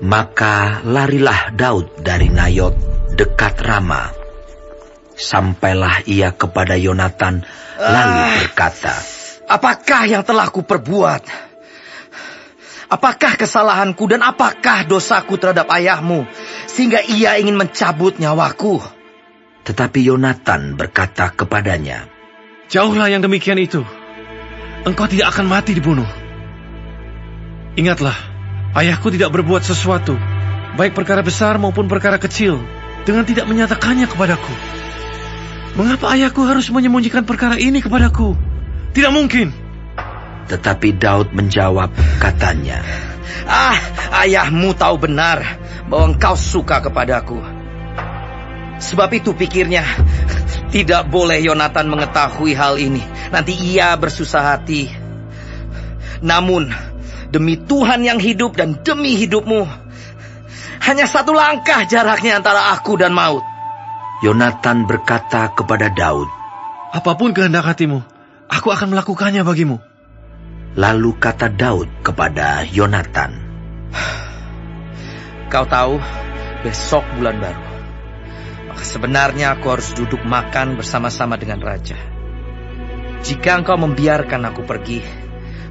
Maka larilah Daud dari Nayot dekat Rama. Sampailah ia kepada Yonatan, lalu berkata, "Apakah yang telah kuperbuat? Apakah kesalahanku dan apakah dosaku terhadap ayahmu, sehingga ia ingin mencabut nyawaku?" Tetapi Yonatan berkata kepadanya, "Jauhlah yang demikian itu. Engkau tidak akan mati dibunuh. Ingatlah, ayahku tidak berbuat sesuatu, baik perkara besar maupun perkara kecil, dengan tidak menyatakannya kepadaku. Mengapa ayahku harus menyembunyikan perkara ini kepadaku? Tidak mungkin." Tetapi Daud menjawab, katanya, Ayahmu tahu benar bahwa engkau suka kepadaku. Sebab itu pikirnya, tidak boleh Yonatan mengetahui hal ini. Nanti ia bersusah hati. Namun, demi Tuhan yang hidup dan demi hidupmu, hanya satu langkah jaraknya antara aku dan maut." Yonatan berkata kepada Daud, "Apapun kehendak hatimu, aku akan melakukannya bagimu." Lalu kata Daud kepada Yonatan, "Kau tahu, besok bulan baru. Maka sebenarnya aku harus duduk makan bersama-sama dengan raja. Jika engkau membiarkan aku pergi,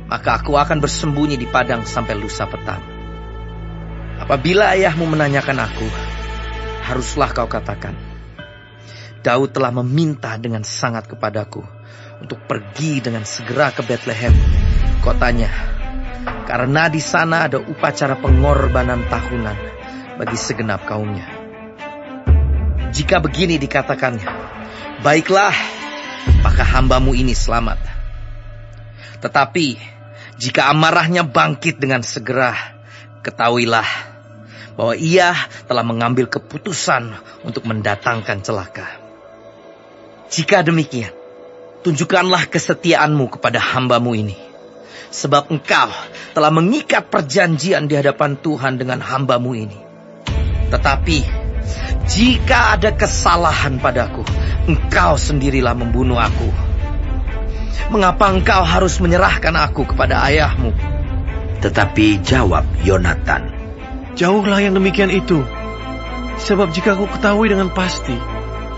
maka aku akan bersembunyi di padang sampai lusa petang. Apabila ayahmu menanyakan aku, haruslah kau katakan, Daud telah meminta dengan sangat kepadaku untuk pergi dengan segera ke Betlehem, kotanya, karena di sana ada upacara pengorbanan tahunan bagi segenap kaumnya. Jika begini dikatakannya, baiklah, maka hambamu ini selamat. Tetapi jika amarahnya bangkit dengan segera, ketahuilah bahwa ia telah mengambil keputusan untuk mendatangkan celaka. Jika demikian, tunjukkanlah kesetiaanmu kepada hambamu ini, sebab engkau telah mengikat perjanjian di hadapan Tuhan dengan hambamu ini. Tetapi jika ada kesalahan padaku, engkau sendirilah membunuh aku. Mengapa engkau harus menyerahkan aku kepada ayahmu?" Tetapi jawab Yonatan, "Jauhlah yang demikian itu. Sebab jika aku ketahui dengan pasti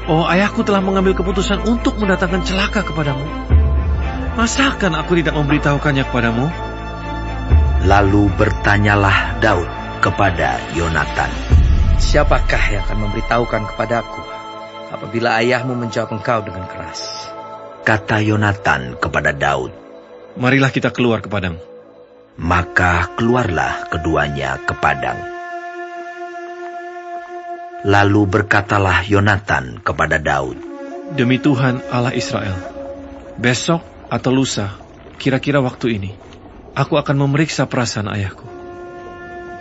bahwa ayahku telah mengambil keputusan untuk mendatangkan celaka kepadamu, masakan aku tidak memberitahukannya kepadamu?" Lalu bertanyalah Daud kepada Yonatan, "Siapakah yang akan memberitahukan kepadaku apabila ayahmu menjawab engkau dengan keras?" Kata Yonatan kepada Daud, "Marilah kita keluar ke padang." Maka keluarlah keduanya ke padang. Lalu berkatalah Yonatan kepada Daud, "Demi Tuhan Allah Israel, besok atau lusa, kira-kira waktu ini, aku akan memeriksa perasaan ayahku.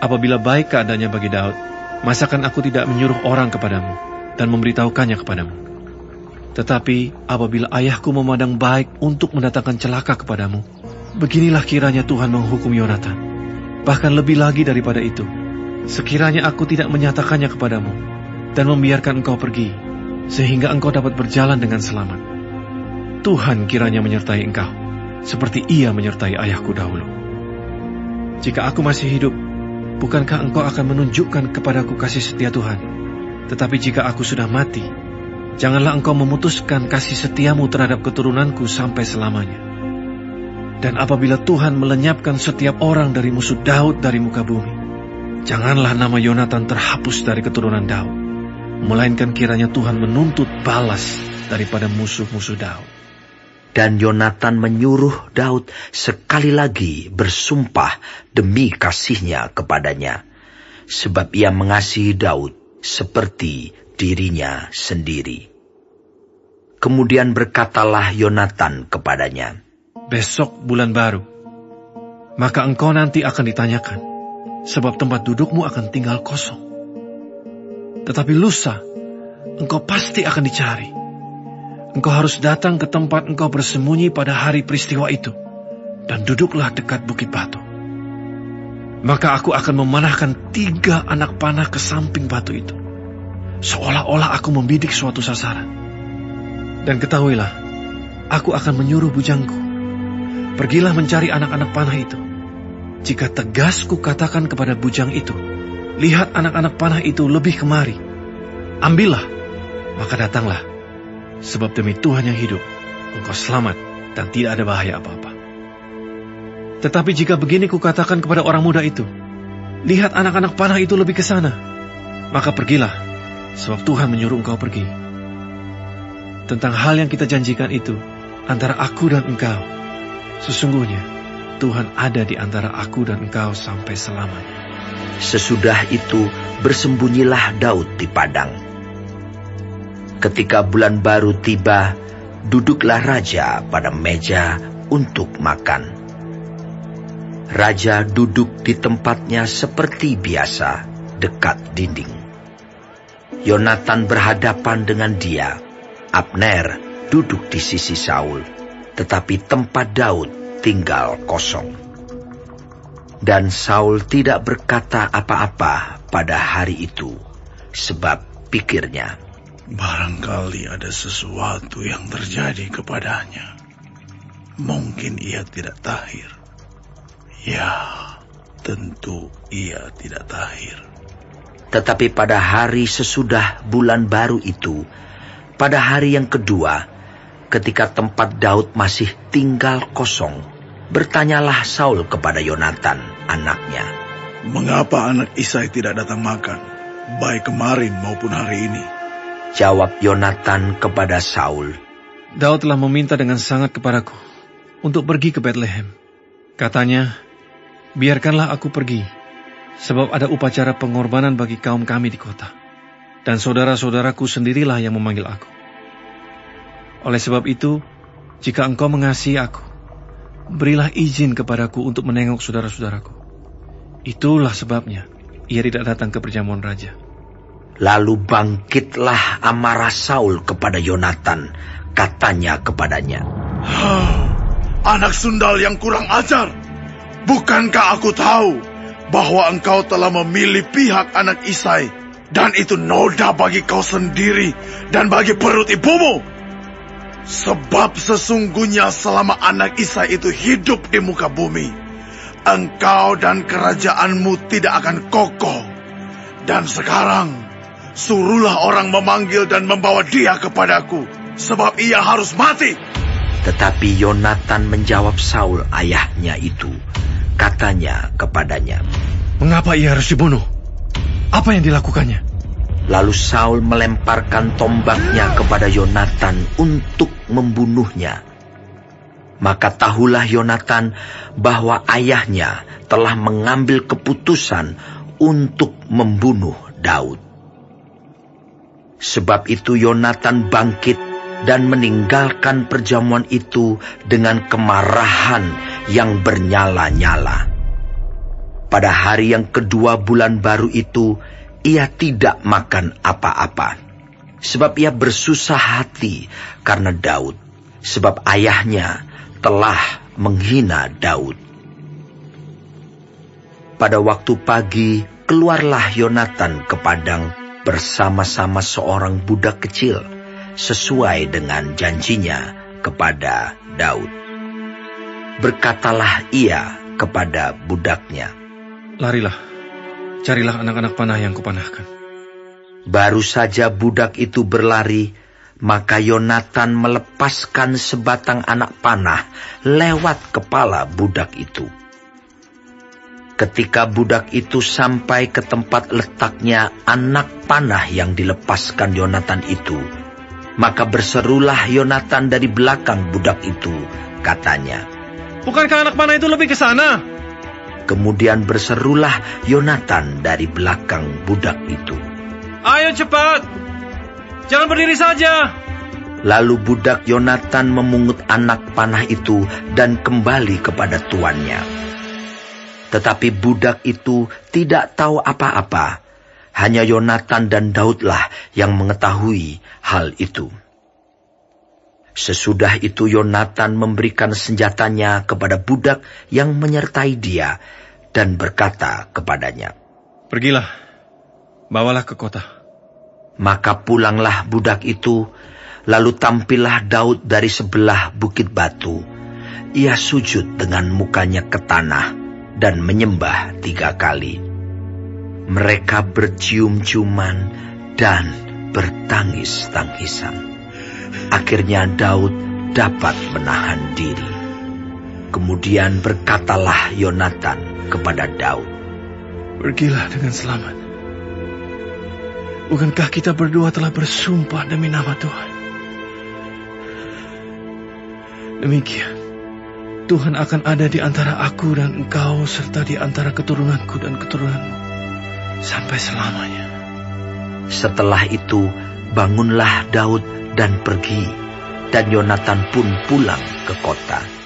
Apabila baik keadaannya bagi Daud, masakan aku tidak menyuruh orang kepadamu dan memberitahukannya kepadamu? Tetapi apabila ayahku memandang baik untuk mendatangkan celaka kepadamu, beginilah kiranya Tuhan menghukum Yonatan. Bahkan lebih lagi daripada itu, sekiranya aku tidak menyatakannya kepadamu dan membiarkan engkau pergi, sehingga engkau dapat berjalan dengan selamat. Tuhan kiranya menyertai engkau, seperti ia menyertai ayahku dahulu. Jika aku masih hidup, bukankah engkau akan menunjukkan kepadaku kasih setia Tuhan? Tetapi jika aku sudah mati, janganlah engkau memutuskan kasih setiamu terhadap keturunanku sampai selamanya. Dan apabila Tuhan melenyapkan setiap orang dari musuh Daud dari muka bumi, janganlah nama Yonatan terhapus dari keturunan Daud, melainkan kiranya Tuhan menuntut balas daripada musuh-musuh Daud." Dan Yonatan menyuruh Daud sekali lagi bersumpah demi kasihnya kepadanya, sebab ia mengasihi Daud seperti dirinya sendiri. Kemudian berkatalah Yonatan kepadanya, "Besok bulan baru, maka engkau nanti akan ditanyakan, sebab tempat dudukmu akan tinggal kosong. Tetapi lusa, engkau pasti akan dicari. Engkau harus datang ke tempat engkau bersembunyi pada hari peristiwa itu, dan duduklah dekat bukit batu. Maka aku akan memanahkan 3 anak panah ke samping batu itu, seolah-olah aku membidik suatu sasaran. Dan ketahuilah, aku akan menyuruh bujangku, pergilah mencari anak-anak panah itu. Jika tegas ku katakan kepada bujang itu, lihat anak-anak panah itu lebih kemari. Ambillah, maka datanglah. Sebab demi Tuhan yang hidup, engkau selamat dan tidak ada bahaya apa-apa. Tetapi jika begini kukatakan kepada orang muda itu, lihat anak-anak panah itu lebih ke sana, maka pergilah, sebab Tuhan menyuruh engkau pergi. Tentang hal yang kita janjikan itu, antara aku dan engkau, sesungguhnya Tuhan ada di antara aku dan engkau sampai selamanya. Sesudah itu bersembunyilah Daud di padang. Ketika bulan baru tiba, duduklah raja pada meja untuk makan. Raja duduk di tempatnya seperti biasa, dekat dinding. Yonatan berhadapan dengan dia. Abner duduk di sisi Saul, tetapi tempat Daud tinggal kosong. Dan Saul tidak berkata apa-apa pada hari itu, sebab pikirnya, barangkali ada sesuatu yang terjadi kepadanya. Mungkin ia tidak tahir. Ya, tentu ia tidak tahir. Tetapi pada hari sesudah bulan baru itu, pada hari yang kedua, ketika tempat Daud masih tinggal kosong, bertanyalah Saul kepada Yonatan, anaknya. Mengapa anak Isai tidak datang makan, baik kemarin maupun hari ini? Jawab Yonatan kepada Saul, Daud telah meminta dengan sangat kepadaku untuk pergi ke Betlehem. Katanya, biarkanlah aku pergi, sebab ada upacara pengorbanan bagi kaum kami di kota. Dan saudara-saudaraku sendirilah yang memanggil aku. Oleh sebab itu, jika engkau mengasihi aku, berilah izin kepadaku untuk menengok saudara-saudaraku. Itulah sebabnya ia tidak datang ke perjamuan raja. Lalu bangkitlah amarah Saul kepada Yonatan, katanya kepadanya, Anak sundal yang kurang ajar, bukankah aku tahu bahwa engkau telah memilih pihak anak Isai, dan itu noda bagi kau sendiri dan bagi perut ibumu? Sebab sesungguhnya selama anak Isai itu hidup di muka bumi, engkau dan kerajaanmu tidak akan kokoh. Dan sekarang, suruhlah orang memanggil dan membawa dia kepadaku, sebab ia harus mati. Tetapi Yonatan menjawab Saul ayahnya itu, katanya kepadanya, Mengapa ia harus dibunuh? Apa yang dilakukannya? Lalu Saul melemparkan tombaknya kepada Yonatan untuk membunuhnya. Maka tahulah Yonatan bahwa ayahnya telah mengambil keputusan untuk membunuh Daud. Sebab itu Yonatan bangkit dan meninggalkan perjamuan itu dengan kemarahan yang bernyala-nyala. Pada hari yang kedua bulan baru itu, ia tidak makan apa-apa, sebab ia bersusah hati karena Daud, sebab ayahnya telah menghina Daud. Pada waktu pagi, keluarlah Yonatan ke padang bersama-sama seorang budak kecil, sesuai dengan janjinya kepada Daud. Berkatalah ia kepada budaknya, Larilah, carilah anak-anak panah yang kupanahkan. Baru saja budak itu berlari, maka Yonatan melepaskan sebatang anak panah lewat kepala budak itu. Ketika budak itu sampai ke tempat letaknya anak panah yang dilepaskan Yonatan itu, maka berserulah Yonatan dari belakang budak itu, katanya, Bukankah anak panah itu lebih ke sana? Kemudian berserulah Yonatan dari belakang budak itu, Ayo cepat, jangan berdiri saja. Lalu budak Yonatan memungut anak panah itu dan kembali kepada tuannya. Tetapi budak itu tidak tahu apa-apa. Hanya Yonatan dan Daudlah yang mengetahui hal itu. Sesudah itu Yonatan memberikan senjatanya kepada budak yang menyertai dia dan berkata kepadanya, Pergilah, bawalah ke kota. Maka pulanglah budak itu, lalu tampillah Daud dari sebelah bukit batu. Ia sujud dengan mukanya ke tanah dan menyembah 3 kali. Mereka bercium-ciuman dan bertangis-tangisan. Akhirnya Daud dapat menahan diri. Kemudian berkatalah Yonatan kepada Daud, "Pergilah dengan selamat. Bukankah kita berdua telah bersumpah demi nama Tuhan? Demikian, Tuhan akan ada di antara aku dan engkau, serta di antara keturunanku dan keturunanmu, sampai selamanya." Setelah itu, bangunlah Daud dan pergi, dan Yonatan pun pulang ke kota.